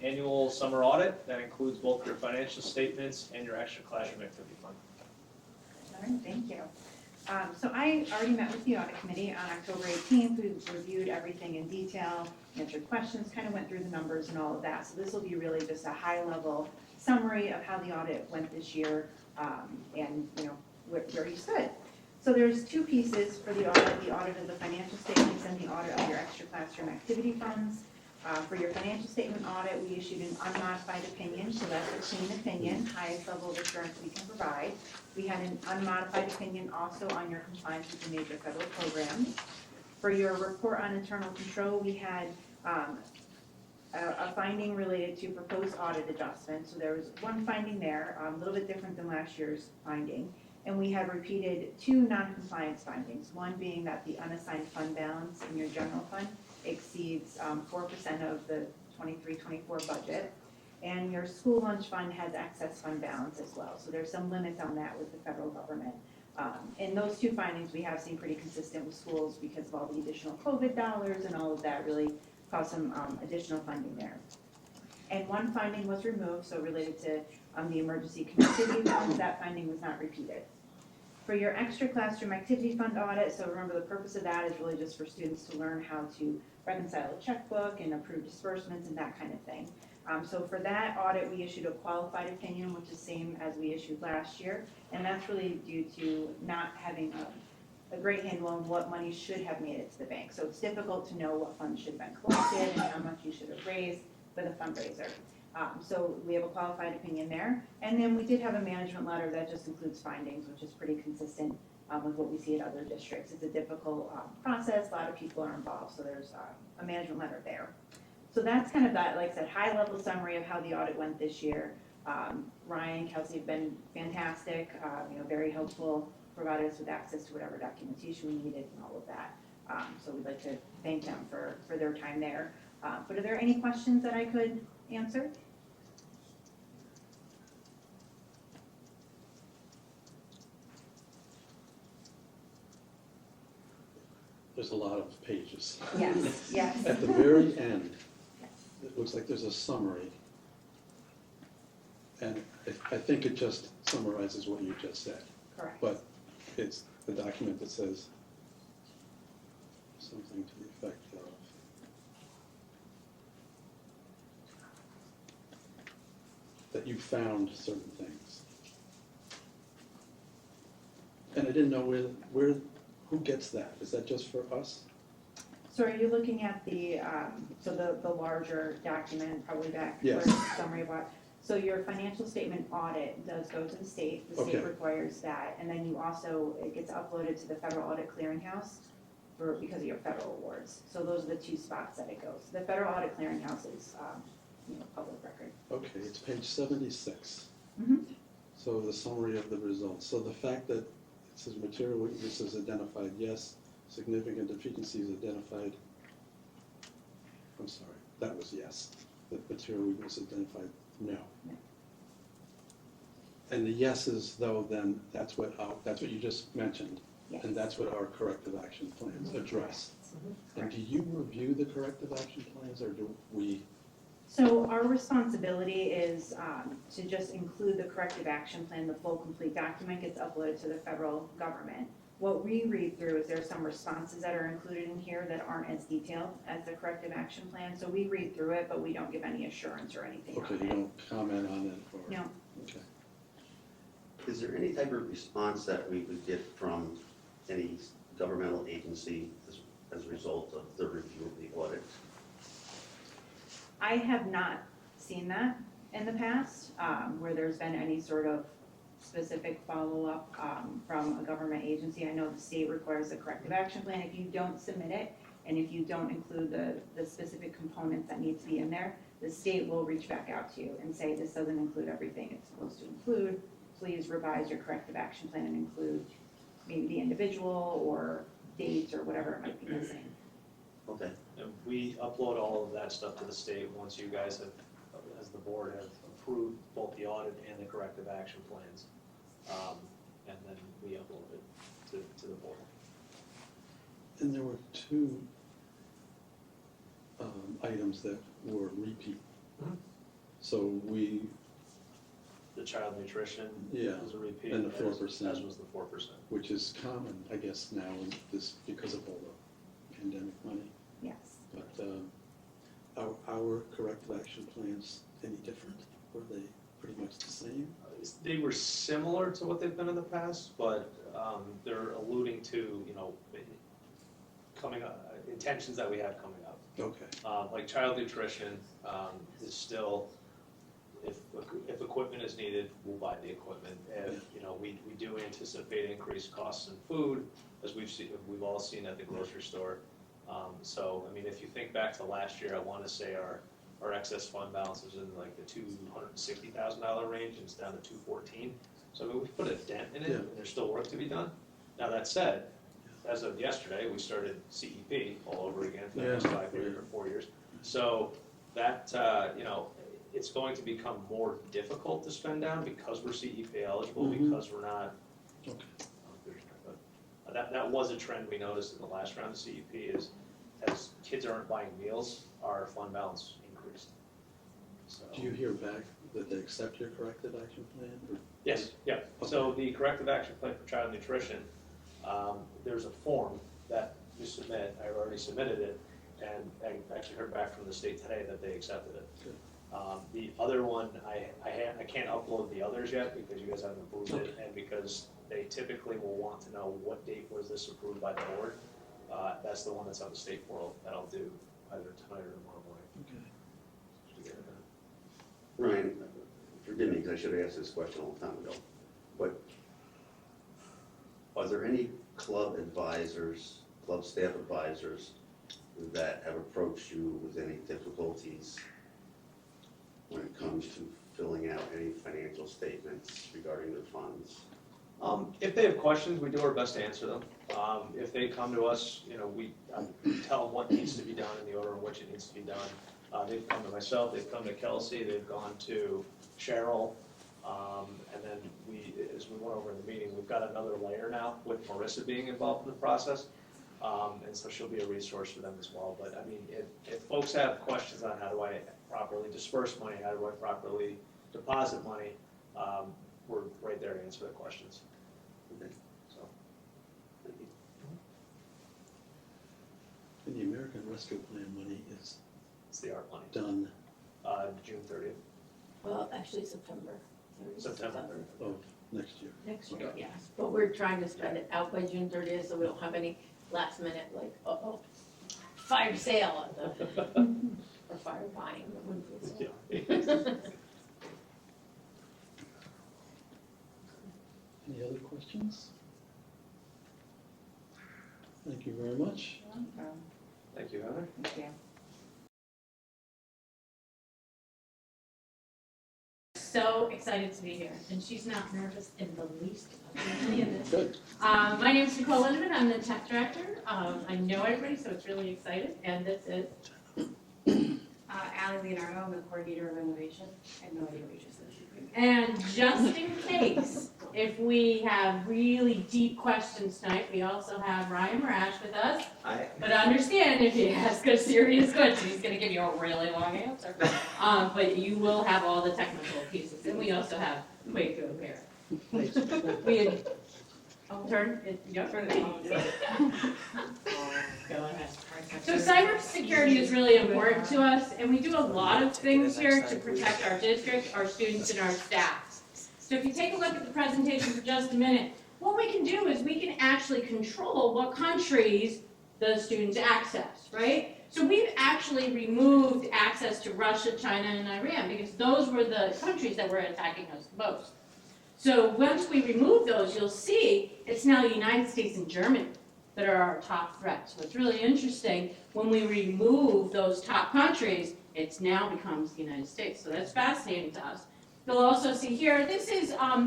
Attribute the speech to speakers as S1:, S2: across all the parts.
S1: Annual summer audit that includes both your financial statements and your extra classroom activity fund.
S2: All right, thank you. So I already met with the audit committee on October 18th. We reviewed everything in detail, answered questions, kind of went through the numbers and all of that. So this will be really just a high-level summary of how the audit went this year and where you stood. So there's two pieces for the audit of the financial statements and the audit of your extra classroom activity funds. For your financial statement audit, we issued an unmodified opinion, so that's a clean opinion, highest level of assurance we can provide. We had an unmodified opinion also on your compliance with the major federal programs. For your report on internal control, we had a finding related to proposed audit adjustments. So there was one finding there, a little bit different than last year's finding. And we have repeated two non-compliance findings, one being that the unassigned fund balance in your general fund exceeds 4% of the 23-24 budget. And your school lunch fund has excess fund balance as well. So there's some limits on that with the federal government. And those two findings we have seen pretty consistent with schools because of all the additional COVID dollars and all of that really caused some additional funding there. And one finding was removed, so related to the emergency connectivity fund, that finding was not repeated. For your extra classroom activity fund audit, so remember the purpose of that is really just for students to learn how to reconcile a checkbook and approve disbursements and that kind of thing. So for that audit, we issued a qualified opinion, which is same as we issued last year, and that's really due to not having a great handle on what money should have made it to the bank. So it's difficult to know what funds should have been collected and how much you should have raised for the fundraiser. So we have a qualified opinion there. And then we did have a management letter that just includes findings, which is pretty consistent with what we see at other districts. It's a difficult process. A lot of people are involved, so there's a management letter there. So that's kind of that, like I said, high-level summary of how the audit went this year. Ryan, Kelsey have been fantastic, very helpful, provided us with access to whatever documentation we needed and all of that. So we'd like to thank them for their time there. But are there any questions that I could answer?
S3: There's a lot of pages.
S2: Yes, yes.
S3: At the very end,
S2: Yes.
S3: it looks like there's a summary. And I think it just summarizes what you just said.
S2: Correct.
S3: But it's the document that says something to the effect of that you found certain things. And I didn't know who gets that? Is that just for us?
S2: So are you looking at the larger document, probably back
S3: Yes.
S2: for a summary of what? So your financial statement audit does go to the state. The state
S3: Okay.
S2: requires that. And then it gets uploaded to the Federal Audit Clearinghouse because of your federal awards. So those are the two spots that it goes. The Federal Audit Clearinghouse is public record.
S3: Okay, it's page 76.
S2: Mm-hmm.
S3: So the summary of the results. So the fact that it says material weaknesses identified, yes. Significant deficiencies identified. I'm sorry, that was yes. The material weakness identified, no.
S2: No.
S3: And the yeses, though, then that's what you just mentioned,
S2: Yes.
S3: and that's what our corrective action plans address.
S2: Mm-hmm.
S3: And do you review the corrective action plans, or do we?
S2: So our responsibility is to just include the corrective action plan. The full complete document gets uploaded to the federal government. What we read through is there's some responses that are included in here that aren't as detailed as the corrective action plan. So we read through it, but we don't give any assurance or anything
S3: Okay,
S2: on
S3: you
S2: it.
S3: don't comment on it? Or,
S2: No.
S3: Okay.
S4: Is there any type of response that we would get from any governmental agency as a result of the review of the audit?
S2: I have not seen that in the past, where there's been any sort of specific follow-up from a government agency. I know the state requires a corrective action plan. If you don't submit it, and if you don't include the specific components that need to be in there, the state will reach back out to you and say, this doesn't include everything it's supposed to include. Please revise your corrective action plan and include maybe the individual or dates or whatever it might be missing.
S4: Okay.
S1: And we upload all of that stuff to the state once you guys have, as the board, have approved both the audit and the corrective action plans. And then we upload it to the board.
S3: And there were two items that were repeat.
S1: Mhm.
S3: So we,
S1: The child nutrition
S3: Yeah,
S1: was a repeat.
S3: and the
S1: as-
S3: 4%.
S1: As was the 4%.
S3: which is common, I guess, now in this, because of all the pandemic money.
S2: Yes.
S3: But our corrective action plans, any different? Were they pretty much the same?
S1: They were similar to what they've been in the past, but they're alluding to, coming up, intentions that we have coming up.
S3: Okay,
S1: Like child nutrition is still, if equipment is needed, we'll buy the equipment. If, we do anticipate increased costs in food, as we've all seen at the grocery store. So, I mean, if you think back to last year, I want to say our excess fund balance was in like the $260,000 range, and it's down to $214. So, I mean, we've put a dent in it,
S3: Yeah.
S1: and there's still work to be done. Now, that said, as of yesterday, we started CEP all over again for the next
S3: Yeah.
S1: 5 years or 4 years. So that, it's going to become more difficult to spend down because we're CEP eligible,
S3: Mhm.
S1: because we're not.
S3: okay.
S1: That was a trend we noticed in the last round of CEP is as kids aren't buying meals, our fund balance increased. So.
S3: Do you hear back that they accept your corrective action plan? Or-
S1: Yes, yeah. So the corrective action plan for child nutrition, there's a form that you submit, I already submitted it, and I actually heard back from the state today that they accepted it.
S3: Good.
S1: The other one, I can't upload the others yet because you guys haven't approved it, and because they typically will want to know what date was this approved by the board. That's the one that's on the state portal that I'll do either tonight or tomorrow morning.
S3: Okay.
S1: to get it done.
S4: Ryan, forgive me, because I should have asked this question a long time ago, but are there any club advisors, club staff advisors that have approached you with any difficulties when it comes to filling out any financial statements regarding their funds?
S1: If they have questions, we do our best to answer them. If they come to us, we tell them what needs to be done in the order in which it needs to be done. They've come to myself, they've come to Kelsey, they've gone to Cheryl, and then as we went over in the meeting, we've got another layer now with Marissa being involved in the process. And so she'll be a resource for them as well. But I mean, if folks have questions on how do I properly disperse money, how do I properly deposit money, we're right there to answer their questions.
S4: Okay.
S1: So,
S4: Thank you.
S3: And the American Rescue Plan money is
S1: it's the art money.
S3: done
S1: June 30th.
S5: Well, actually September.
S1: September.
S3: of next year.
S5: Next year, yes. But we're trying to spend it out by June 30th, so we don't have any last minute, like, fire sale at the, or fire buying, it wouldn't be a sale.
S3: Any other questions? Thank you very much.
S1: Thank you, Heather.
S2: Thank you.
S5: So excited to be here, and she's not nervous in the least about any of this.
S3: Good.
S5: My name is Nicole Lindeman, I'm the tech director. I know everybody, so it's really excited, and this is
S6: Allie Leonardo, I'm the coordinator of innovation. I have no idea what you just said.
S5: And just in case, if we have really deep questions tonight, we also have Ryan Marash with us. But understand, if he asks a serious question, he's going to give you a really long answer. But you will have all the technical pieces. And we also have Quaco here. We had, turn it, yep. Go ahead. So cybersecurity is really important to us, and we do a lot of things here to protect our district, our students, and our staff. So if you take a look at the presentation for just a minute, what we can do is we can actually control what countries the students access, right? So we've actually removed access to Russia, China, and Iran, because those were the countries that were attacking us the most. So once we remove those, you'll see it's now the United States and Germany that are our top threats. So it's really interesting, when we remove those top countries, it now becomes the United States. So that's fascinating to us. You'll also see here, this is a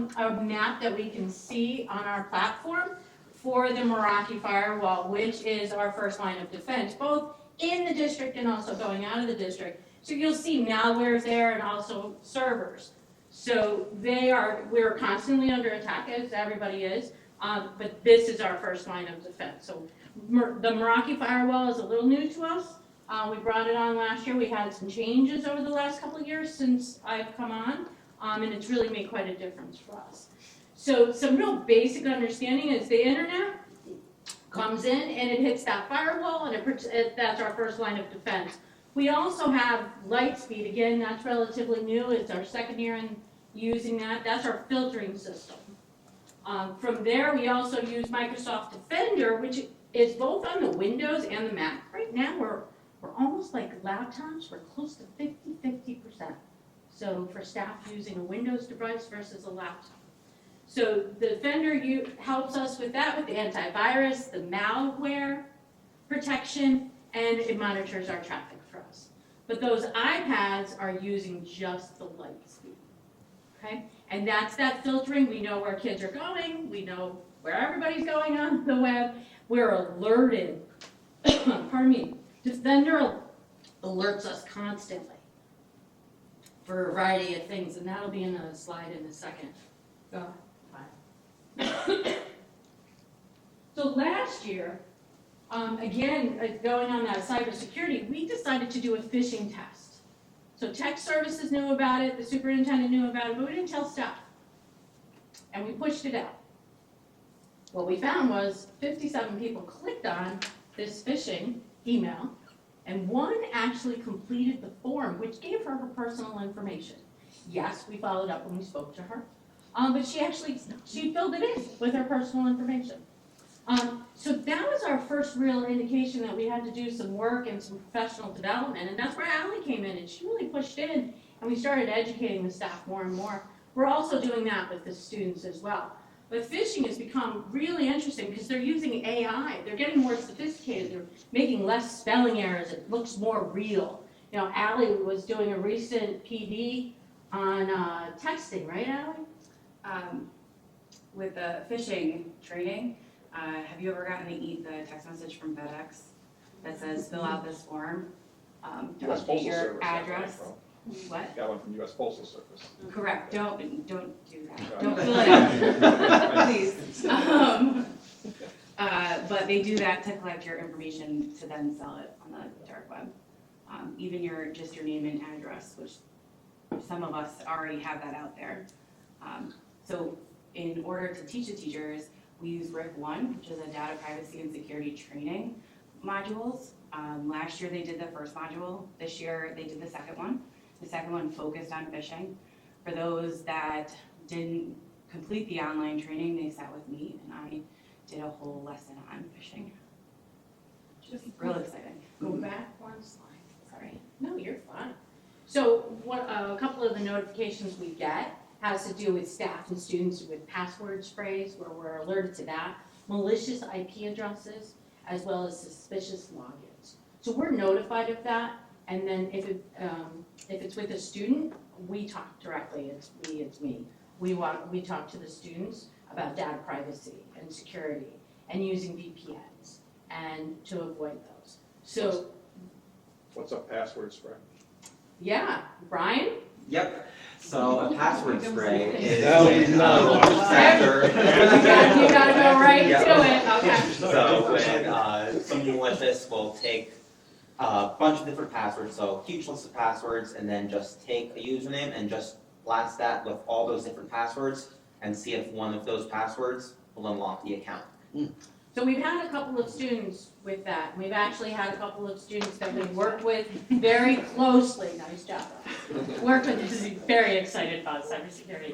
S5: map that we can see on our platform for the Meraki firewall, which is our first line of defense, both in the district and also going out of the district. So you'll see malware is there and also servers. So we're constantly under attack, as everybody is, but this is our first line of defense. So the Meraki firewall is a little new to us. We brought it on last year. We had some changes over the last couple of years since I've come on, and it's really made quite a difference for us. So some real basic understanding is the internet comes in and it hits that firewall, and that's our first line of defense. We also have Lightspeed. Again, that's relatively new. It's our second year in using that. That's our filtering system. From there, we also use Microsoft Defender, which is both on the Windows and the Mac. Right now, we're almost like laptops. We're close to 50%. So for staff using a Windows device versus a laptop. So the Defender helps us with that, with the antivirus, the malware protection, and it monitors our traffic for us. But those iPads are using just the Lightspeed, okay? And that's that filtering. We know where kids are going. We know where everybody's going on the web. We're alerted. Pardon me. Defender alerts us constantly for a variety of things, and that'll be in a slide in a second. Go ahead. So last year, again, going on that cybersecurity, we decided to do a phishing test. So tech services knew about it, the superintendent knew about it, but we didn't tell staff. And we pushed it out. What we found was 57 people clicked on this phishing email, and one actually completed the form, which gave her personal information. Yes, we followed up when we spoke to her, but she filled it in with her personal information. So that was our first real indication that we had to do some work and some professional development, and that's where Allie came in, and she really pushed in, and we started educating the staff more and more. We're also doing that with the students as well. But phishing has become really interesting because they're using AI. They're getting more sophisticated. They're making less spelling errors. It looks more real. You know, Allie was doing a recent PD on texting, right, Allie?
S6: With the phishing training, have you ever gotten the text message from FedEx that says fill out this form to
S7: US
S6: update
S7: Postal
S6: your
S7: Service.
S6: address? What?
S7: Got one from US Postal Service.
S6: Correct. Don't do that.
S7: Right.
S6: Don't fill it out, please. But they do that to collect your information to then sell it on the dark web. Even your name and address, which some of us already have that out there. So in order to teach the teachers, we use RIP 1, which is a data privacy and security training modules. Last year they did the first module. This year they did the second one. The second one focused on phishing. For those that didn't complete the online training, they sat with me and I did a whole lesson on phishing. Just real exciting.
S5: Go back one slide. Sorry. No, you're fine. So what a couple of the notifications we get has to do with staff and students with password sprays, where we're alerted to that, malicious IP addresses, as well as suspicious logins. So we're notified of that, and then if it's with a student, we talk directly. It's me. We talk to the students about data privacy and security and using VPNs and to avoid those. So
S7: What's a password spray?
S5: yeah, Brian.
S8: Yep. So a password spray is
S3: Now we
S8: when
S3: know.
S8: sector.
S5: You gotta go right
S8: Yeah.
S5: to it. Okay.
S8: So when someone malicious will take a bunch of different passwords, so huge list of passwords, and then just take a username and just blast that with all those different passwords and see if one of those passwords will unlock the account.
S5: So we've had a couple of students with that. We've actually had a couple of students that we work with very closely. Nice job. Work with, this is very excited about cybersecurity.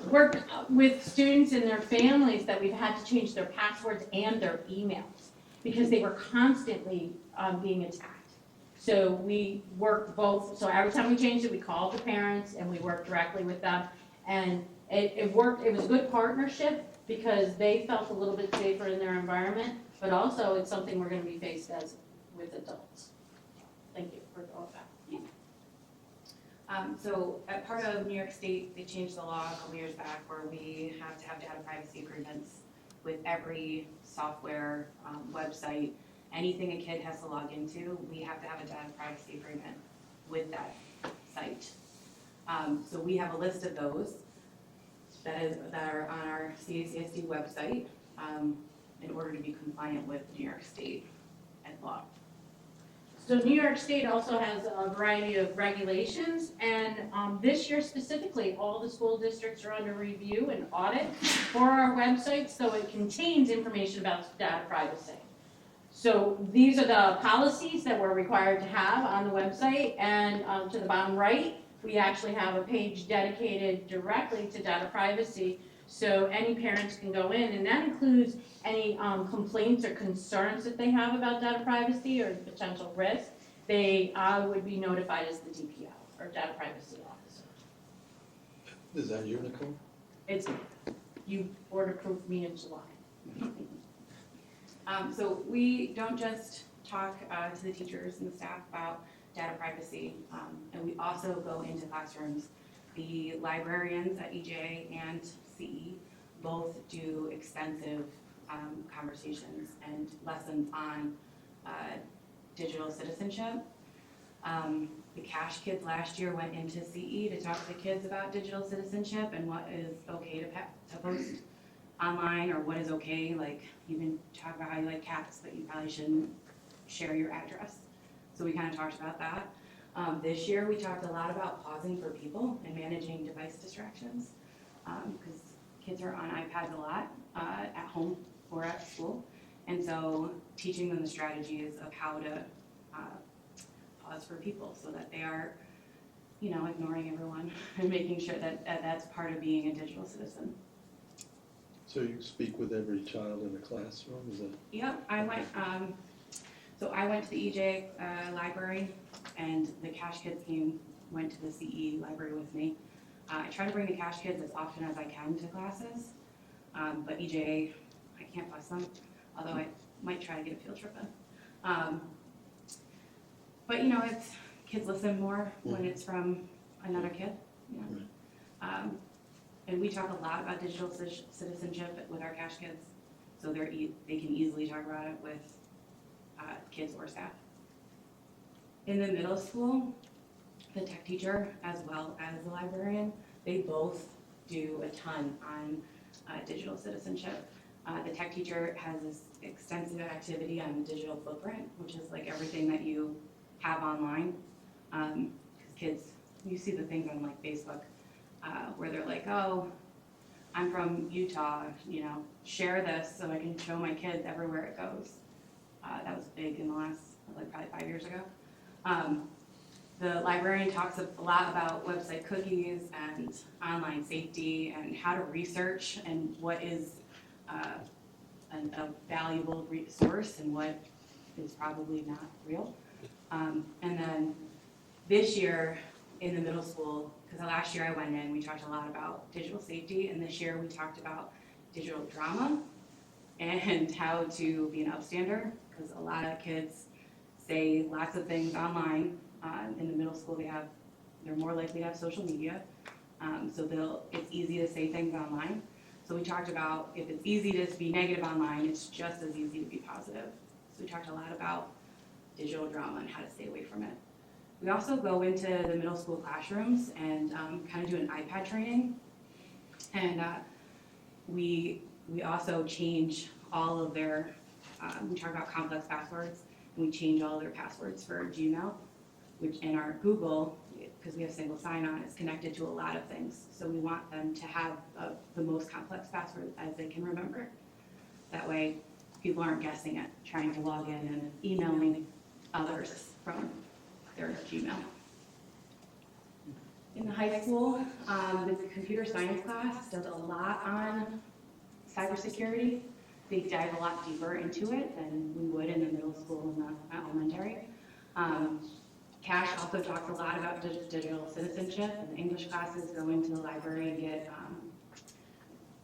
S5: Work with students and their families that we've had to change their passwords and their emails because they were constantly being attacked. So we work both, so every time we changed it, we called the parents and we worked directly with them. And it worked, it was a good partnership, because they felt a little bit safer in their environment, but also it's something we're gonna be faced as with adults. Thank you for all that.
S6: So at part of New York State, they changed the law a couple years back where we have to have data privacy agreements with every software, website, anything a kid has to log into, we have to have a data privacy agreement with that site. So we have a list of those that are on our CACSD website in order to be compliant with New York State ed law.
S5: So New York State also has a variety of regulations, and this year specifically, all the school districts are under review and audit for our website, so it contains information about data privacy. So these are the policies that we're required to have on the website, and to the bottom right, we actually have a page dedicated directly to data privacy, so any parents can go in, and that includes any complaints or concerns that they have about data privacy or potential risk. They would be notified as the DPO, or data privacy officer.
S3: Is that you, Nicole?
S5: It's, you board-approved me in July.
S6: So we don't just talk to the teachers and the staff about data privacy, and we also go into classrooms. The librarians at EJ and CE both do extensive conversations and lessons on digital citizenship. The Cash Kids last year went into CE to talk to the kids about digital citizenship and what is okay to post online, or what is okay, like you can talk about how you like cats, but you probably shouldn't share your address. So we kind of talked about that. This year we talked a lot about pausing for people and managing device distractions, because kids are on iPads a lot at home or at school. And so teaching them the strategies of how to pause for people so that they are, ignoring everyone and making sure that that's part of being a digital citizen.
S3: So you speak with every child in the classroom, is that?
S6: Yep, I went to the EJ library, and the Cash Kids team went to the CE library with me. I try to bring the Cash Kids as often as I can to classes, but EJ, I can't bus them, although I might try to get a field trip in. But it's, kids listen more when it's from another kid, and we talk a lot about digital citizenship with our Cash Kids, so they can easily talk about it with kids or staff. In the middle school, the tech teacher as well as the librarian, they both do a ton on digital citizenship. The tech teacher has this extensive activity on the digital footprint, which is like everything that you have online. Because kids, you see the things on like Facebook where they're like, oh, I'm from Utah, share this so I can show my kids everywhere it goes. That was big in the last, probably 5 years ago. The librarian talks a lot about website cookies and online safety and how to research and what is a valuable resource and what is probably not real. And then this year in the middle school, because last year I went in, we talked a lot about digital safety, and this year we talked about digital drama and how to be an upstander, because a lot of kids say lots of things online. In the middle school, they're more likely to have social media, so it's easy to say things online. So we talked about if it's easy to be negative online, it's just as easy to be positive. So we talked a lot about digital drama and how to stay away from it. We also go into the middle school classrooms and kind of do an iPad training, and we also change all of their. We talk about complex passwords, and we change all their passwords for Gmail, which in our Google, because we have single sign-on, is connected to a lot of things. So we want them to have the most complex password as they can remember. That way, people aren't guessing it, trying to log in and emailing others from their Gmail. In the high school, the computer science class does a lot on cybersecurity. They dive a lot deeper into it than we would in the middle school and the elementary. Cash also talks a lot about digital citizenship, and the English classes go into the library and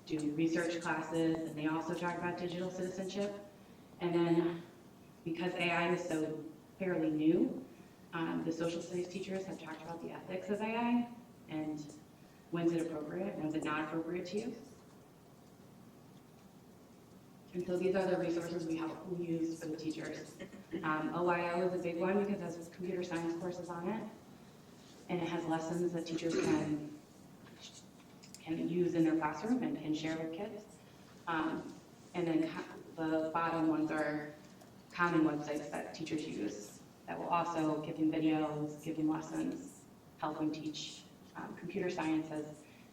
S6: do research classes, and they also talk about digital citizenship. And then, because AI is so fairly new, the social studies teachers have talked about the ethics of AI and when's it appropriate, when's it not appropriate to use. And so these are the resources we use for the teachers. OIO is a big one because it has computer science courses on it, and it has lessons that teachers can use in their classroom and can share with kids. And then the bottom ones are common websites that teachers use that will also give them videos, give them lessons, help them teach. Computer science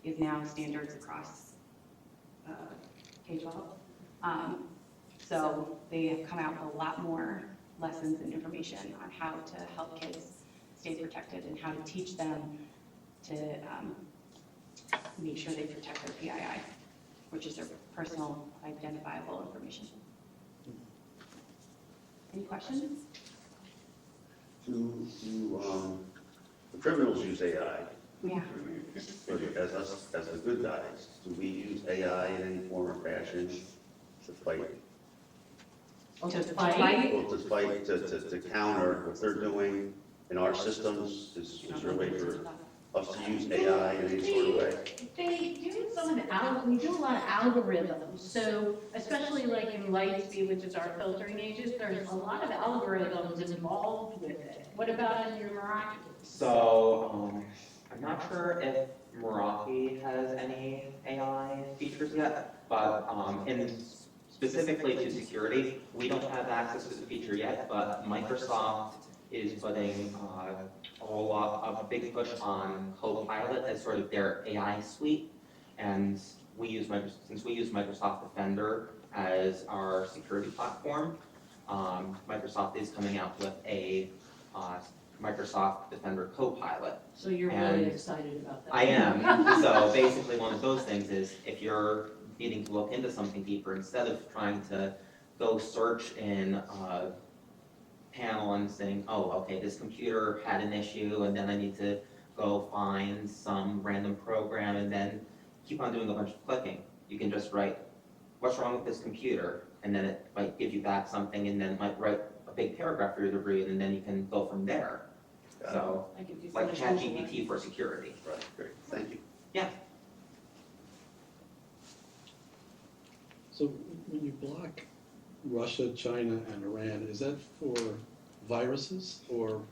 S6: is now standards across K-12. So they have come out with a lot more lessons and information on how to help kids stay protected and how to teach them to make sure they protect their PII, which is their personal identifiable information. Any questions?
S4: The criminals use AI.
S6: Yeah.
S4: But as us, as the good guys, do we use AI in any form or fashion to fight?
S6: To
S5: fight?
S4: Well, to counter what they're doing in our systems? Is there a way for us to use AI in any sort of way?
S5: They do some of the we do a lot of algorithms, so especially like in Lightspeed, which is our filtering agent, there's a lot of algorithms involved with it. What about in your Meraki?
S8: So, I'm not sure if Meraki has any AI features yet, but specifically to security, we don't have access to the feature yet, but Microsoft is putting a big push on Copilot as sort of their AI suite, and since we use Microsoft Defender as our security platform, Microsoft is coming out with a Microsoft Defender Copilot.
S5: So you're
S8: And
S5: really excited about that?
S8: I am. So basically, one of those things is if you're needing to look into something deeper, instead of trying to go search in a panel and saying, oh, okay, this computer had an issue, and then I need to go find some random program and then keep on doing a bunch of clicking. You can just write, what's wrong with this computer? And then it might give you back something, and then it might write a big paragraph for you to read, and then you can go from there. So, like ChatGPT for security.
S4: Right, great, thank you.
S3: So when you block Russia, China, and Iran, is that for viruses or?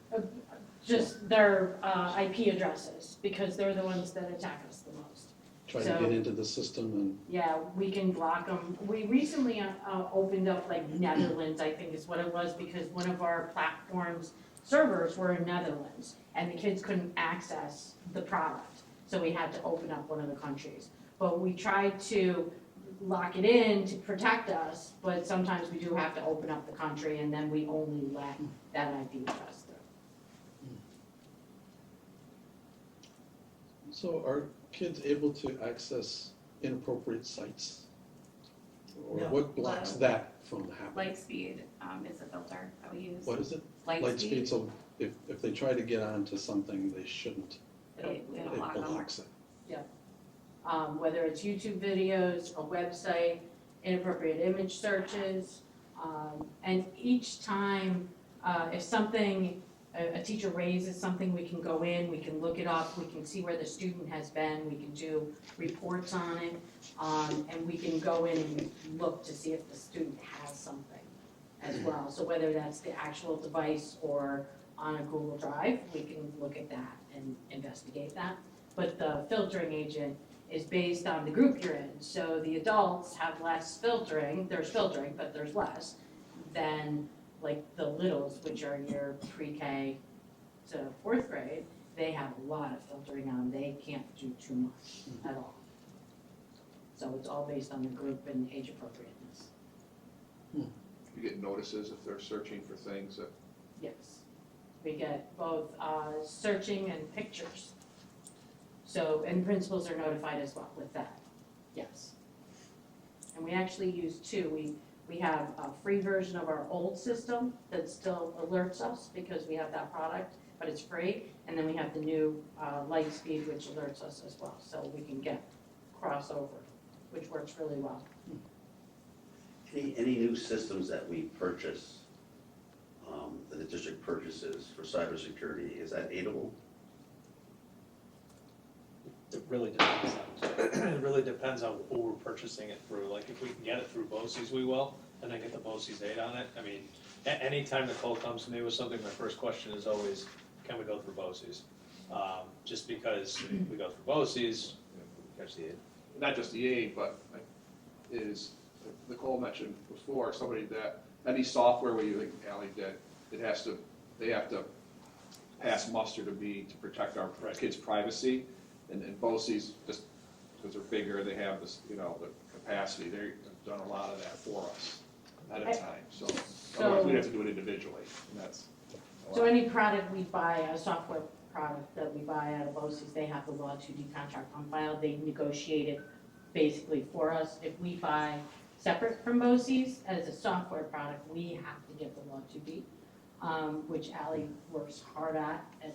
S5: Just their IP addresses, because they're the ones that attack us the most.
S3: Try to
S5: So-
S3: get into the system and,
S5: Yeah, we can block them. We recently opened up like Netherlands, I think is what it was, because one of our platform's servers were in Netherlands, and the kids couldn't access the product, so we had to open up one of the countries. But we tried to lock it in to protect us, but sometimes we do have to open up the country, and then we only let that IP address through.
S3: so are kids able to access inappropriate sites? Or
S1: No.
S3: what blocks that from happening?
S6: Lightspeed is a filter that we use.
S3: What is it? Lightspeed, so if they try to get onto something they shouldn't,
S6: It'll
S3: it
S6: block them.
S3: blocks it.
S5: Whether it's YouTube videos, a website, inappropriate image searches. And each time, if something, a teacher raises something, we can go in, we can look it up, we can see where the student has been, we can do reports on it, and we can go in and look to see if the student has something as well. So whether that's the actual device or on a Google Drive, we can look at that and investigate that. But the filtering agent is based on the group you're in. So the adults have less filtering, there's filtering, but there's less than like the littles, which are your pre-K to fourth grade. They have a lot of filtering on, they can't do too much at all. So it's all based on the group and age appropriateness.
S7: You get notices if they're searching for things that,
S5: Yes. We get both searching and pictures. So, and principals are notified as well with that, yes. And we actually use two. We have a free version of our old system that still alerts us because we have that product, but it's free. And then we have the new Lightspeed, which alerts us as well, so we can get crossover, which works really well.
S4: Any new systems that we purchase, that the district purchases for cybersecurity, is that aidable?
S1: It really depends on, it really depends on who we're purchasing it through. Like, if we can get it through BOCES, we will, and then get the BOCES aid on it. I mean, anytime Nicole comes to me with something, my first question is always, can we go through BOCES? Just because we go through BOCES, we catch the aid.
S7: not just the aid, but is, Nicole mentioned before, somebody that, any software where you, like Ally did, it has to they have to pass muster to protect our kids' privacy. And BOCES, just because they're bigger, they have this, the capacity, they've done a lot of that for us at a time, so otherwise we'd have to do it individually, and that's.
S9: So any product we buy, a software product that we buy out of BOCES, they have the Law 2D contract on file, they negotiate it basically for us. If we buy separate from BOCES as a software product, we have to get the Law 2D, which Ally works hard at, and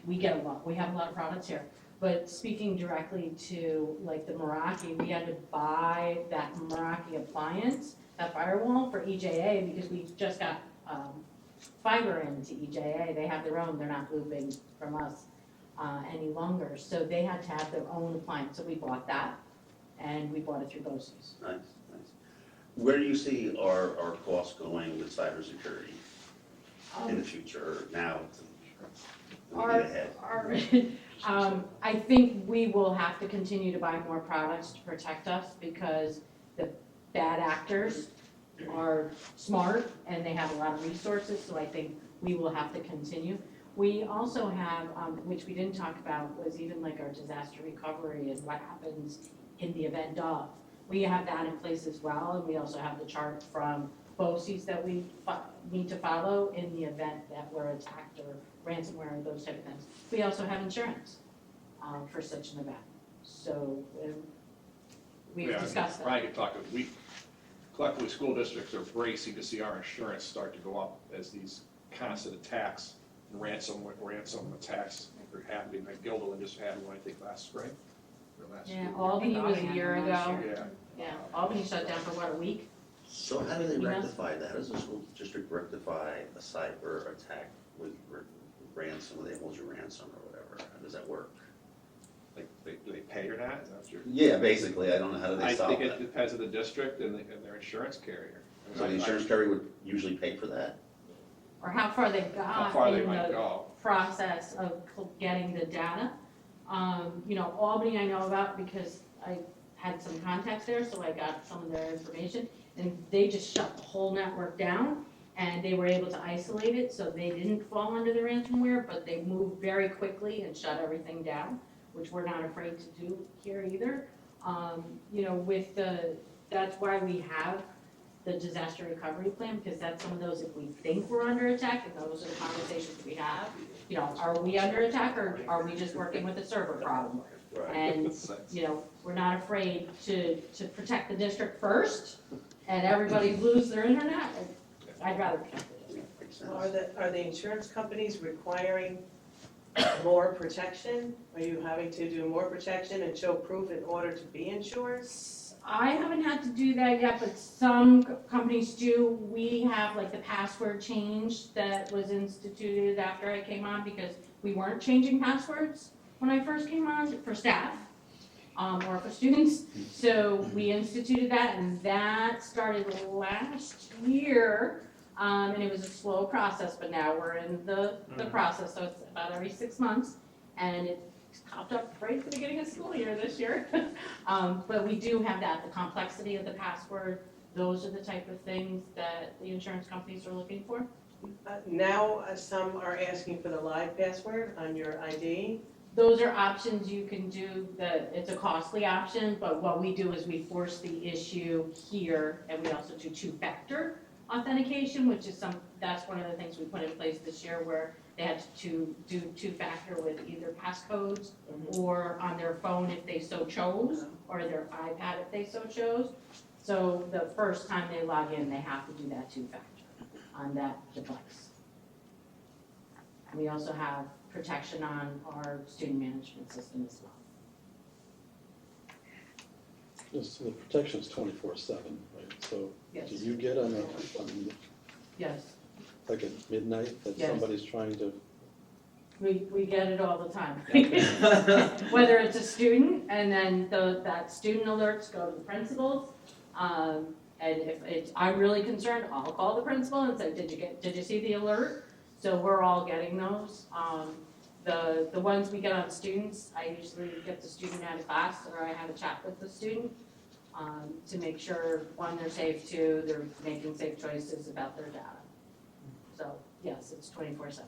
S9: we get a lot, we have a lot of products here. But speaking directly to like the Meraki, we had to buy that Meraki appliance, that firewall for EJA, because we just got fiber into EJA. They have their own, they're not looping from us any longer. So they had to have their own appliance, so we bought that, and we bought it through BOCES.
S4: Nice, nice. Where do you see our costs going with cybersecurity in the future, now, looking ahead?
S9: I think we will have to continue to buy more products to protect us because the bad actors are smart and they have a lot of resources, so I think we will have to continue. We also have, which we didn't talk about, was even like our disaster recovery and what happens in the event of. We have that in place as well, and we also have the chart from BOCES that we need to follow in the event that we're attacked or ransomware or those type of things. We also have insurance for such an event. So we've discussed that.
S7: Brian could talk, we collectively, school districts are bracing to see our insurance start to go up as these constant attacks and ransom attacks are happening. Like Gilderland just had one, I think, last spring. Or last
S9: Yeah,
S7: year.
S9: Albany was a year ago.
S7: Yeah.
S9: Yeah, Albany shut down for what, a week?
S4: So how do they
S9: Yes.
S4: rectify that? How does the school district rectify a cyber attack with ransom, with a ransom or whatever? How does that work?
S7: Like, do they pay or not? Is that what you're?
S4: Yeah, basically, I don't know, how do they
S7: I
S4: solve
S7: think it
S4: that?
S7: depends on the district and their insurance carrier. I mean,
S4: So the insurance carrier would usually pay for that?
S9: Or how far they've
S7: How
S9: got
S7: far they
S9: in
S7: might
S9: the
S7: go.
S9: process of getting the data. Albany I know about because I had some contacts there, so I got some of their information. And they just shut the whole network down, and they were able to isolate it, so they didn't fall under the ransomware, but they moved very quickly and shut everything down, which we're not afraid to do here either. That's why we have the disaster recovery plan, because that's some of those, if we think we're under attack, and those are the conversations we have. Are we under attack, or are we just working with a server problem? And, we're not afraid to protect the district first, and everybody lose their internet. I'd rather protect the district.
S4: Makes sense.
S10: Are the insurance companies requiring more protection? Are you having to do more protection and show proof in order to be insured?
S9: I haven't had to do that yet, but some companies do. We have like the password change that was instituted after I came on because we weren't changing passwords when I first came on for staff or for students. So we instituted that, and that started last year. And it was a slow process, but now we're in the process, so it's about every 6 months. And it popped up right at the beginning of school year this year. But we do have that, the complexity of the password. Those are the type of things that the insurance companies are looking for.
S10: Now, some are asking for the live password on your ID.
S9: Those are options you can do. It's a costly option, but what we do is we force the issue here, and we also do two-factor authentication, which is that's one of the things we put in place this year, where they had to do two-factor with either passcodes or on their phone if they so chose, or their iPad if they so chose. So the first time they log in, they have to do that two-factor on that device. And we also have protection on our student management system as well.
S3: So the protection is 24/7, right? So
S9: Yes.
S3: do you get on
S9: Yes,
S3: like at midnight that
S9: Yes.
S3: somebody's trying to,
S9: we get it all the time. Whether it's a student, and then that student alerts go to the principals. And if I'm really concerned, I'll call the principal and say, did you see the alert? So we're all getting those. The ones we get on students, I usually get the student out of class, or I have a chat with the student to make sure, one, they're safe, two, they're making safe choices about their data. So yes, it's 24/7.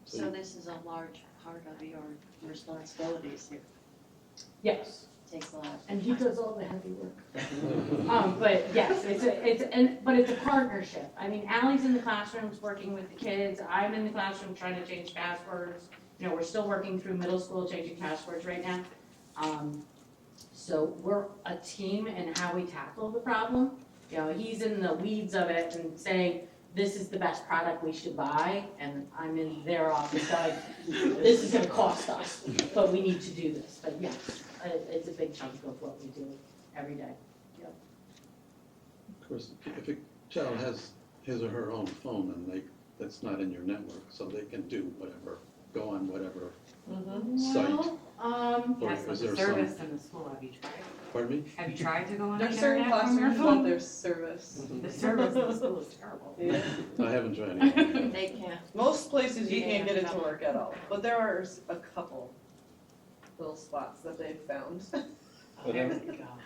S11: So this is a large part of your responsibilities here.
S9: Yes,
S11: Takes a lot.
S9: and he does all the heavy work. But yes, but it's a partnership. I mean, Ally's in the classrooms working with the kids, I'm in the classroom trying to change passwords. You know, we're still working through middle school changing passwords right now. So we're a team in how we tackle the problem. You know, he's in the weeds of it and saying, this is the best product we should buy, and I'm in their office like, this is gonna cost us, but we need to do this. But yeah, it's a big chunk of what we do every day.
S3: Of course, if a child has his or her own phone and that's not in your network, so they can do whatever, go on whatever site.
S9: Well,
S3: Or
S6: Yes, but
S3: is
S6: the
S3: there
S6: service
S3: some,
S6: in the school, have you tried?
S3: pardon me?
S6: Have you tried to go on the
S10: There's certain
S6: internet from your
S10: classrooms, but
S6: phone?
S10: there's service.
S6: The service in the school is terrible.
S10: Yeah.
S3: I haven't tried it.
S11: They can't.
S10: Most places you can't get it to work at all, but there are a couple little spots that they've found.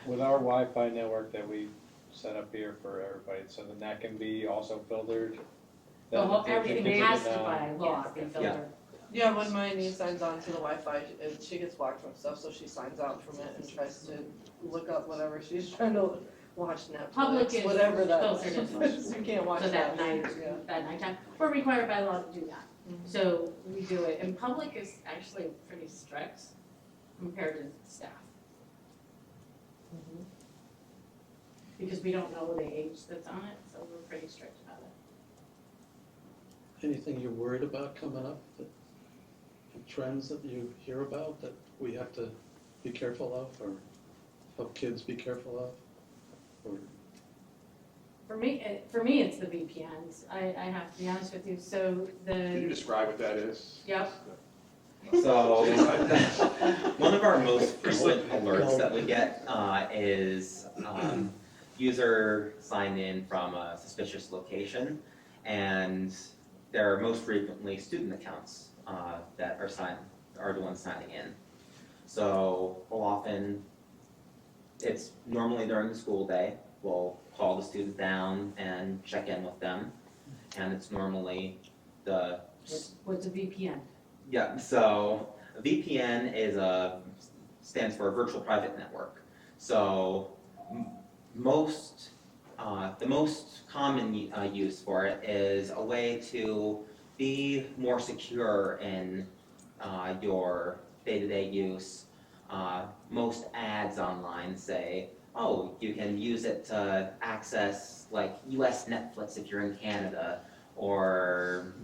S12: With our Wi-Fi network that we set up here for everybody, so then that can be also filtered.
S9: Everything has to by law be
S8: Yeah.
S9: filtered.
S10: Yeah, when my niece signs on to the Wi-Fi, she gets blocked from stuff, so she signs out from it and tries to look up whatever she's trying to watch
S9: Public
S10: Netflix,
S9: is
S10: whatever that
S9: filtered as much.
S10: is. You can't watch
S9: So that
S10: that.
S9: night,
S10: Yeah.
S9: that nighttime, we're required by law to do that.
S10: Mhm.
S9: So we do it, and public is actually pretty strict compared to staff. Because we don't know the age that's on it, so we're pretty strict about it.
S3: Anything you're worried about coming up, trends that you hear about that we have to be careful of, or help kids be careful of? Or
S5: For me, it's the VPNs. I have to be honest with you. So
S7: Can you
S5: the,
S7: describe what that is?
S5: yep,
S8: So, one of our most frequent alerts that we get is user signed in from a suspicious location, and they're most frequently student accounts that are the ones signing in. So often, it's normally during the school day, we'll call the student down and check in with them, and it's normally the
S9: What's a VPN?
S8: yeah, so a VPN stands for Virtual Private Network. So the most common use for it is a way to be more secure in your day-to-day use. Most ads online say, oh, you can use it to access like US Netflix if you're in Canada, or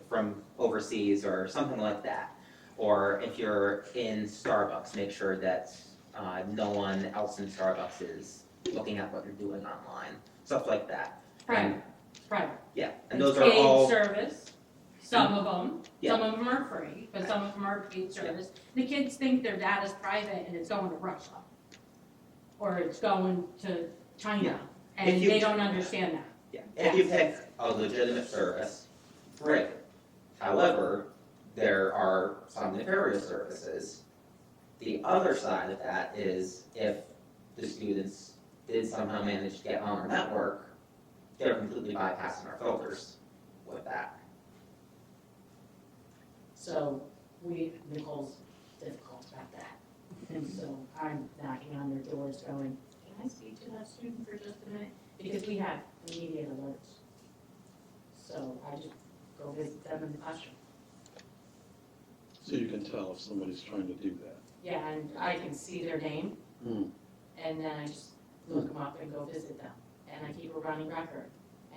S8: from overseas or something like that. Or if you're in Starbucks, make sure that no one else in Starbucks is looking at what you're doing online, stuff like that.
S5: private, private.
S8: Yeah, and
S5: It's
S8: those are all,
S5: paid service, some of them.
S8: Yeah.
S5: Some of them are free, but some of them are paid service. The kids think their data's private and it's going to Russia. Or it's going to China, and
S8: If you-
S5: they don't understand that.
S8: yeah, if you pick a legitimate service, great. However, there are some nefarious services. The other side of that is if the students did somehow manage to get on our network, they're completely bypassing our filters with that.
S9: So Nicole's difficult about that. And so I'm knocking on their doors going, can I speak to that student for just a minute? Because we have immediate alerts. So I just go visit them in the classroom.
S3: so you can tell if somebody's trying to do that.
S9: Yeah, and I can see their name,
S3: Hmm.
S9: and then I just look them up and go visit them. And I keep a running record.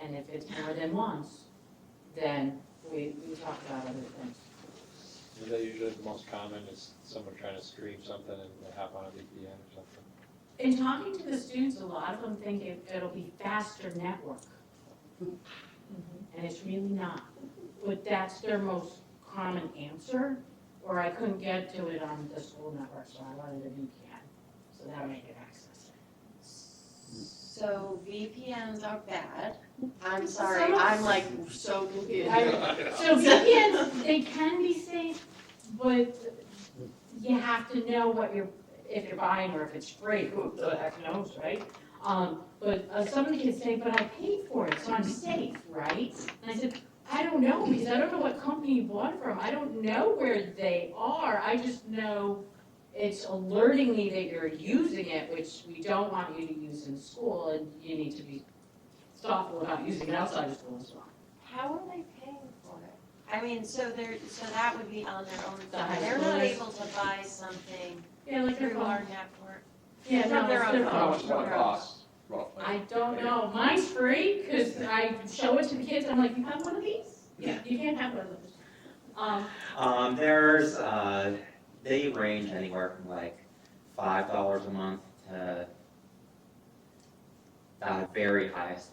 S9: And if it's more than once, then we talk about other things.
S12: Is that usually the most common, is someone trying to stream something and they hop on a VPN or something?
S9: In talking to the students, a lot of them think it'll be faster network. And it's really not. But that's their most common answer, or I couldn't get to it on the school network, so I wanted a VPN. So that made it access.
S11: So VPNs are bad. I'm sorry, I'm like so confused.
S9: So VPNs, they can be safe, but you have to know what if you're buying or if it's free, who the heck knows, right? But some of the kids say, but I paid for it, so I'm safe, right? And I said, I don't know, because I don't know what company you bought it from. I don't know where they are. I just know it's alerting me that you're using it, which we don't want you to use in school, and you need to be thoughtful about using it outside of school as well.
S11: How are they paying for it? I mean, so that would be on their own,
S9: The high
S11: they're not
S9: schoolers.
S11: able to buy something
S9: Yeah, like their
S11: through our
S9: phone.
S11: network.
S9: Yeah,
S11: From
S9: no,
S11: their
S9: it's
S11: own
S9: their
S7: How
S9: phone.
S7: much does it cost roughly?
S9: I don't know. Mine's free, because I show it to the kids, I'm like, you have one of these? Yeah, you can't have one of those.
S8: There's, they range anywhere from like $5 a month to, very highest,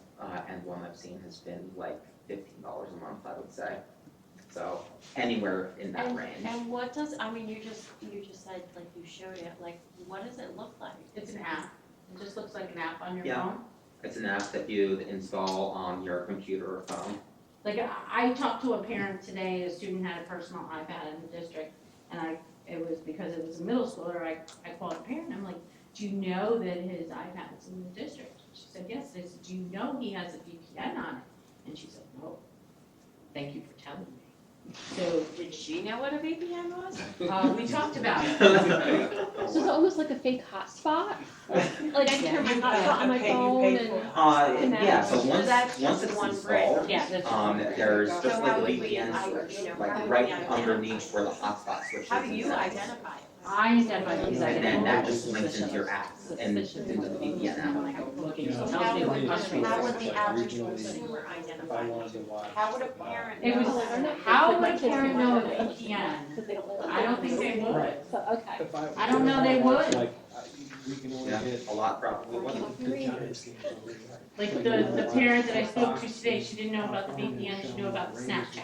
S8: and one I've seen has been like $15 a month, I would say. So anywhere in that range.
S11: And what does, I mean, you just said, like, you showed it, like, what does it look like?
S9: It's an app. It just looks like an app on your
S8: Yeah.
S9: phone.
S8: It's an app that you install on your computer or phone.
S9: Like, I talked to a parent today, a student had a personal iPad in the district, and it was because it was a middle schooler, I called a parent, I'm like, do you know that his iPad's in the district? She said, yes. I said, do you know he has a VPN on it? And she said, no. Thank you for telling me. So,
S11: Did she know what a VPN was?
S9: we talked about it.
S13: So is it almost like a fake hotspot? Like I can turn my hotspot on my phone and.
S8: Yeah, so
S11: So
S8: once
S11: that's
S8: it's
S11: just one brick.
S8: installed,
S9: Yeah, that's
S8: there's
S11: So
S8: just
S11: how
S8: like a
S11: would we,
S8: VPN switch,
S11: you know, how
S8: like
S11: would
S8: right
S11: we identify
S8: underneath where the hotspot switch is.
S11: How do you
S8: inside.
S11: identify it?
S9: I identified it because I
S8: And
S9: didn't
S8: then
S9: know.
S8: that just links into your app and into the VPN app.
S9: Looking, so
S11: How
S9: tells me what
S11: would,
S9: country
S11: how
S9: it's
S11: would
S9: in.
S11: the average consumer
S12: If I
S11: identify
S12: wanted
S11: it?
S12: to watch.
S11: How would a parent
S9: It was,
S11: know?
S9: how would a parent know a VPN?
S13: Because they don't let
S9: I don't think they would.
S12: Right.
S13: So, okay.
S12: If
S9: I don't know they would.
S12: Like, we can only
S8: Yeah,
S12: get.
S8: a lot probably wouldn't.
S9: Like the parent that I spoke to today, she didn't know about the VPN, she knew about the Snapchat.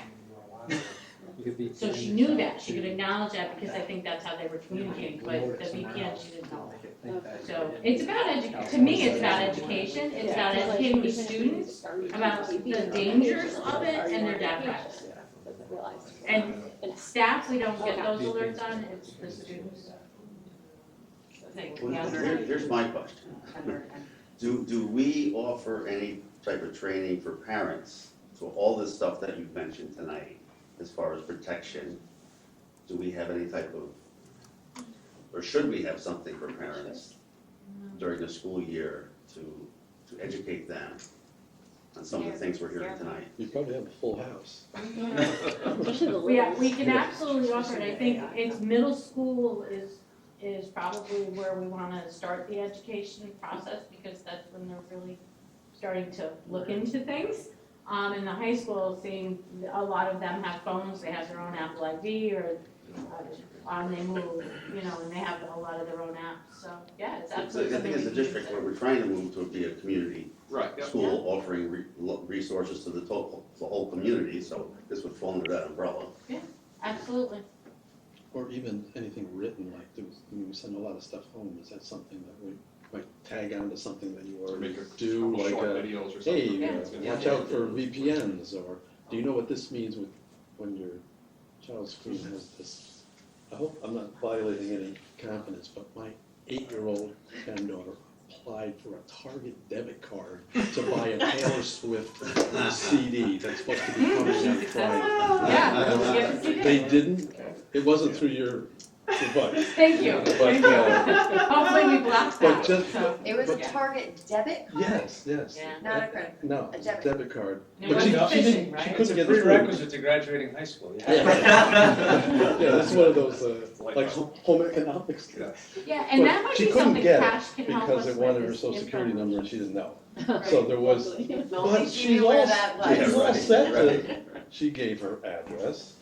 S9: So she knew that, she could acknowledge that because I think that's how they were communicating, but the VPN, she didn't know. So it's about to me, it's about education, it's about educating the students about the dangers of it and their data privacy. And staff, we don't get those alerts on, it's the students.
S4: Here's my question. Do we offer any type of training for parents? So all this stuff that you've mentioned tonight, as far as protection, do we have any type of, or should we have something for parents during the school year to educate them on some of the things we're hearing tonight?
S3: You probably have a full house.
S13: Especially the little.
S9: We can absolutely offer it, I think it's middle school is probably where we wanna start the education process, because that's when they're really starting to look into things. In the high school, seeing a lot of them have phones, they have their own Apple ID or on they move, you know, and they have a lot of their own apps, so, yeah, it's
S4: So
S9: absolutely
S4: I think
S9: something
S4: as a
S9: we can
S4: district, where
S9: consider.
S4: we're trying to move to be a community
S7: Right, yep.
S4: school offering resources to the whole community, so this would fall under that umbrella.
S9: Absolutely.
S3: Or even anything written, like, we send a lot of stuff home, is that something that we might tag on to something that you
S7: Or
S3: already
S7: make a
S3: do,
S7: couple
S3: like,
S7: short videos or something.
S3: hey,
S9: Yeah.
S3: watch out for VPNs, or do you know what this means when your child's screen has this? I hope I'm not violating any confidence, but my 8-year-old granddaughter applied for a Target debit card to buy a Taylor Swift CD that's supposed to be coming on Friday.
S9: Yeah, we'll get to see that.
S3: They didn't, it wasn't through your device.
S9: Thank you, thank you. Hopefully we blocked
S3: But
S9: that,
S3: just,
S9: so.
S11: It was a
S9: Yeah.
S11: Target debit?
S3: yes, yes.
S9: Yeah.
S11: Not a credit.
S3: No,
S11: A debit.
S3: debit card.
S9: And it
S3: But she
S9: wasn't
S3: didn't,
S9: phishing,
S3: she
S9: right?
S3: couldn't get through.
S12: Prerequisite to graduating high school,
S3: Yeah, that's one of those, like home economics.
S7: Yeah.
S9: Yeah, and that might
S3: She
S9: be
S3: couldn't
S9: something
S3: get
S9: Cash can
S3: it
S9: help us
S3: because
S9: with.
S3: it wanted her
S9: is
S3: social security
S9: info.
S3: number and she didn't know. So there was,
S11: No,
S3: but
S11: she
S3: she's
S11: knew
S3: all,
S11: where that was.
S3: she's all
S4: right,
S3: set.
S4: right.
S3: She gave her address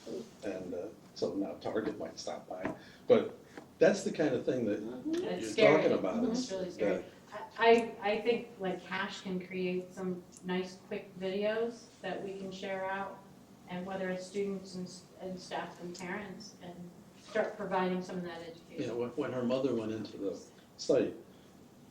S3: and so now Target might stop by. But that's the kind of thing that
S9: It's
S3: you're
S9: scary.
S3: talking about.
S9: It's really scary. I think like Cash can create some nice quick videos that we can share out, and whether it's students and staff and parents, and start providing some of that
S3: You
S9: education.
S3: know, when her mother went into the site,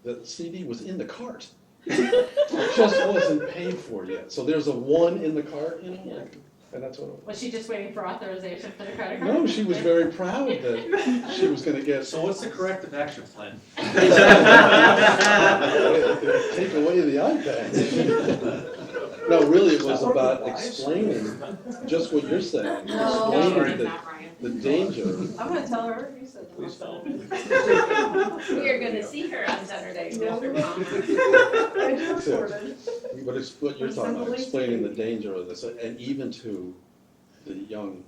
S3: the CD was in the cart. It just wasn't paid for yet. So there's a 1 in the cart, you know, like, And that's what it
S9: Was she just waiting for authorization for the credit
S3: was.
S9: card?
S3: No, she was very proud that she was gonna get.
S1: So what's the corrective action plan?
S3: Take away the iPad. No, really, it was about explaining just what you're saying.
S6: No,
S3: Explaining
S6: it's not Ryan.
S3: the danger.
S10: I'm gonna tell her, you said.
S1: Please tell
S5: We are gonna see her on Saturday.
S10: Yeah, we will. I just ordered.
S3: But it's what you're talking about, explaining the danger of this, and even to the young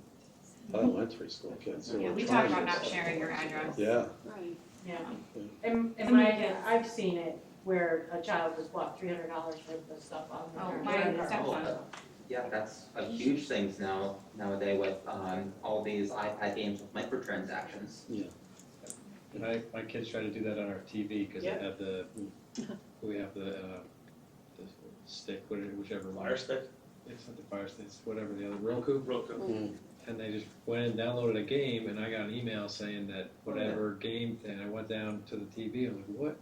S3: elementary school kids who
S6: Yeah,
S3: are
S6: we
S3: trying
S6: talk about
S3: this.
S6: not sharing your address.
S3: Yeah,
S11: Right.
S9: Yeah.
S6: Some
S9: In my,
S6: kids-
S9: I've seen it where a child was bought $300 worth of stuff on
S6: Oh,
S9: their
S6: my
S9: credit card.
S6: stepson.
S8: Yeah, that's a huge thing nowadays with all these iPad games with microtransactions.
S12: My kids try to do that on our TV, because they
S10: Yeah.
S12: have we have the stick, whichever one.
S1: Fire stick?
S12: It's not the Fire Stick, it's whatever, the other, Roku.
S1: Roku.
S12: And they just went and downloaded a game, and I got an email saying that whatever game thing, I went down to the TV, I'm like, what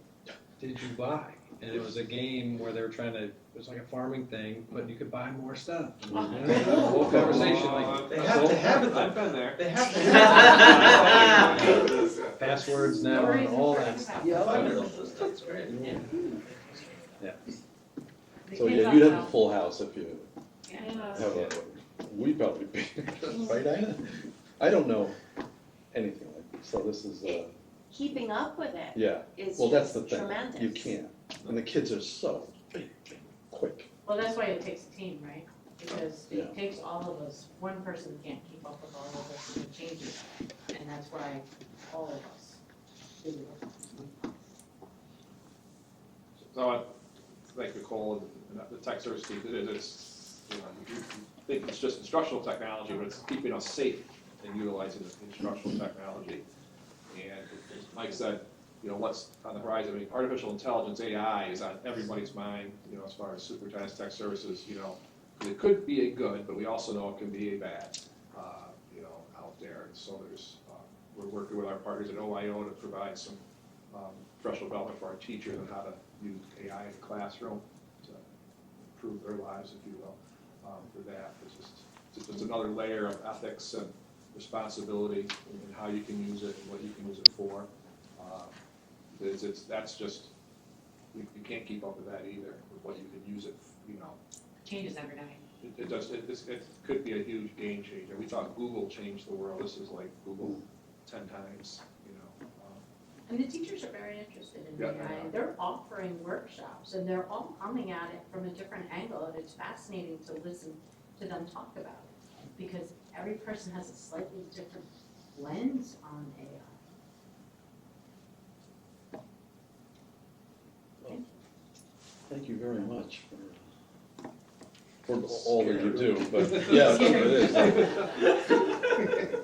S12: did you buy? And it was a game where they were trying to, it was like a farming thing, but you could buy more stuff. And we had a whole conversation, like.
S1: They have to have it,
S7: I've been there.
S1: They have to have it.
S12: Passwords now and all that stuff.
S1: That's great.
S3: so yeah, you'd have a full house if you
S6: Yeah.
S3: have a, we'd probably be, right, Ina? I don't know anything like this, so this is,
S11: Keeping up with it
S3: yeah,
S11: is
S3: well, that's the
S11: just
S3: thing,
S11: tremendous.
S3: you can't, and the kids are so quick.
S9: Well, that's why it takes a team, right? Because
S3: Yeah.
S9: it takes all of us, one person can't keep up with all of us and it changes. And that's why all of us do it.
S7: So I thank Nicole and the tech service team, it's, you know, you think it's just instructional technology, but it's keeping us safe in utilizing the instructional technology. And as Mike said, you know, what's on the horizon, I mean, artificial intelligence, AI, is on everybody's mind, you know, as far as superintendent's tech services, you know, it could be a good, but we also know it can be a bad, you know, out there. And so there's, we're working with our partners at OIO to provide some professional development for our teachers on how to use AI in the classroom to improve their lives, if you will, for that. It's just another layer of ethics and responsibility and how you can use it and what you can use it for. That's just, you can't keep up with that either, with what you can use it, you know.
S6: Changes every day.
S7: It could be a huge game changer. We thought Google changed the world. This is like Google 10 times, you know.
S9: And the teachers are very interested in
S7: Yeah.
S9: AI. They're offering workshops and they're all coming at it from a different angle. And it's fascinating to listen to them talk about it. Because every person has a slightly different lens on AI.
S3: Thank you very much for all that you do, but yeah, it is.